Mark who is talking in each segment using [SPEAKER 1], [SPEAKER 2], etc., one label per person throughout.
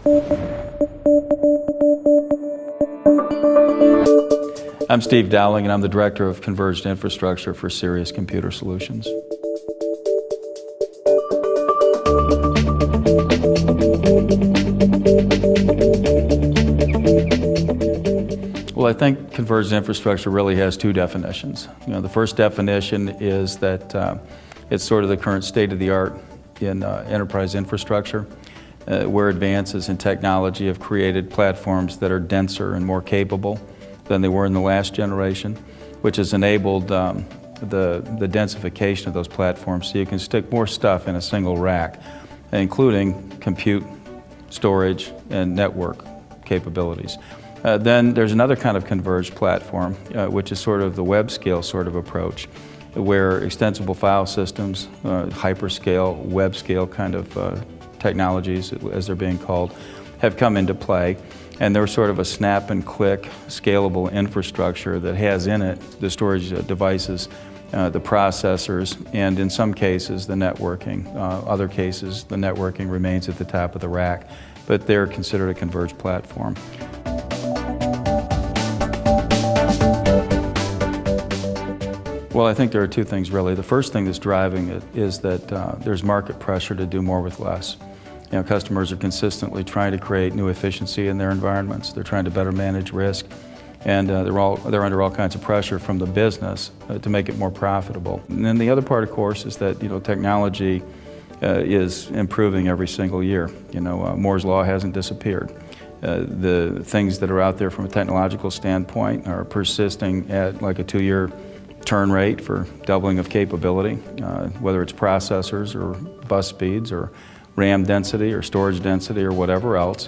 [SPEAKER 1] I'm Steve Dowling, and I'm the Director of Converged Infrastructure for Sirius Computer Solutions. Well, I think converged infrastructure really has two definitions. The first definition is that it's sort of the current state of the art in enterprise infrastructure, where advances in technology have created platforms that are denser and more capable than they were in the last generation, which has enabled the densification of those platforms so you can stick more stuff in a single rack, including compute, storage, and network capabilities. Then there's another kind of converged platform, which is sort of the web scale sort of approach, where extensible file systems, hyperscale, web scale kind of technologies, as they're being called, have come into play. And they're sort of a snap and click scalable infrastructure that has in it the storage devices, the processors, and in some cases the networking. Other cases the networking remains at the top of the rack, but they're considered a converged platform. Well, I think there are two things really. The first thing that's driving it is that there's market pressure to do more with less. Customers are consistently trying to create new efficiency in their environments. They're trying to better manage risk, and they're under all kinds of pressure from the business to make it more profitable. And then the other part, of course, is that technology is improving every single year. Moore's Law hasn't disappeared. The things that are out there from a technological standpoint are persisting at like a 2-year turn rate for doubling of capability, whether it's processors or bus speeds or RAM density or storage density or whatever else.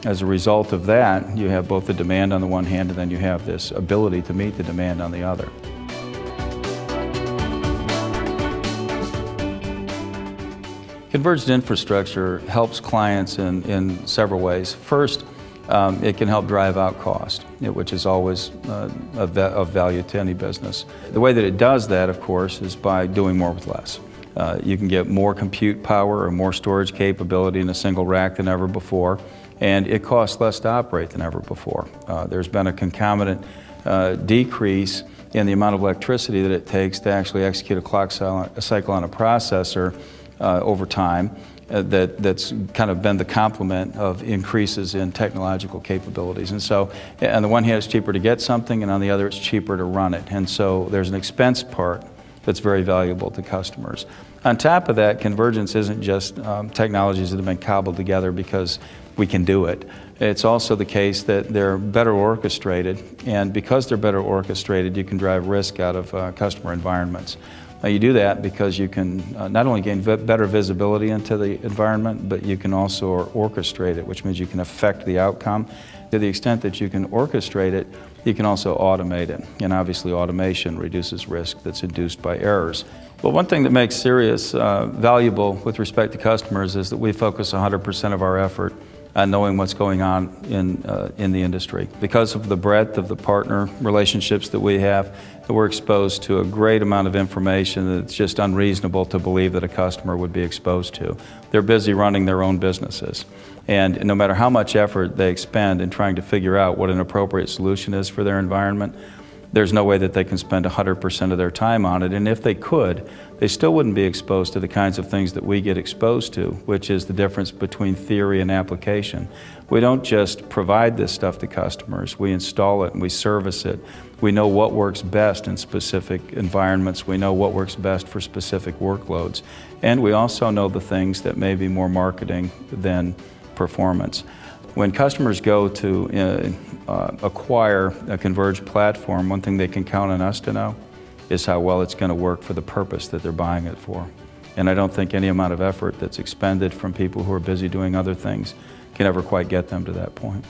[SPEAKER 1] As a result of that, you have both the demand on the one hand and then you have this ability to meet the demand on the other. Converged infrastructure helps clients in several ways. First, it can help drive out cost, which is always of value to any business. The way that it does that, of course, is by doing more with less. You can get more compute power or more storage capability in a single rack than ever before, and it costs less to operate than ever before. There's been a concomitant decrease in the amount of electricity that it takes to actually execute a clock cycle on a processor over time. That's kind of been the complement of increases in technological capabilities. And so on the one hand it's cheaper to get something, and on the other it's cheaper to run it. And so there's an expense part that's very valuable to customers. On top of that, convergence isn't just technologies that have been cobbled together because we can do it. It's also the case that they're better orchestrated, and because they're better orchestrated, you can drive risk out of customer environments. You do that because you can not only gain better visibility into the environment, but you can also orchestrate it, which means you can affect the outcome. To the extent that you can orchestrate it, you can also automate it. And obviously automation reduces risk that's induced by errors. Well, one thing that makes Sirius valuable with respect to customers is that we focus 100% of our effort on knowing what's going on in the industry. Because of the breadth of the partner relationships that we have, we're exposed to a great amount of information that's just unreasonable to believe that a customer would be exposed to. They're busy running their own businesses. And no matter how much effort they expend in trying to figure out what an appropriate solution is for their environment, there's no way that they can spend 100% of their time on it. And if they could, they still wouldn't be exposed to the kinds of things that we get exposed to, which is the difference between theory and application. We don't just provide this stuff to customers, we install it and we service it. We know what works best in specific environments, we know what works best for specific workloads, and we also know the things that may be more marketing than performance. When customers go to acquire a converged platform, one thing they can count on us to know is how well it's going to work for the purpose that they're buying it for. And I don't think any amount of effort that's expended from people who are busy doing other things can ever quite get them to that point.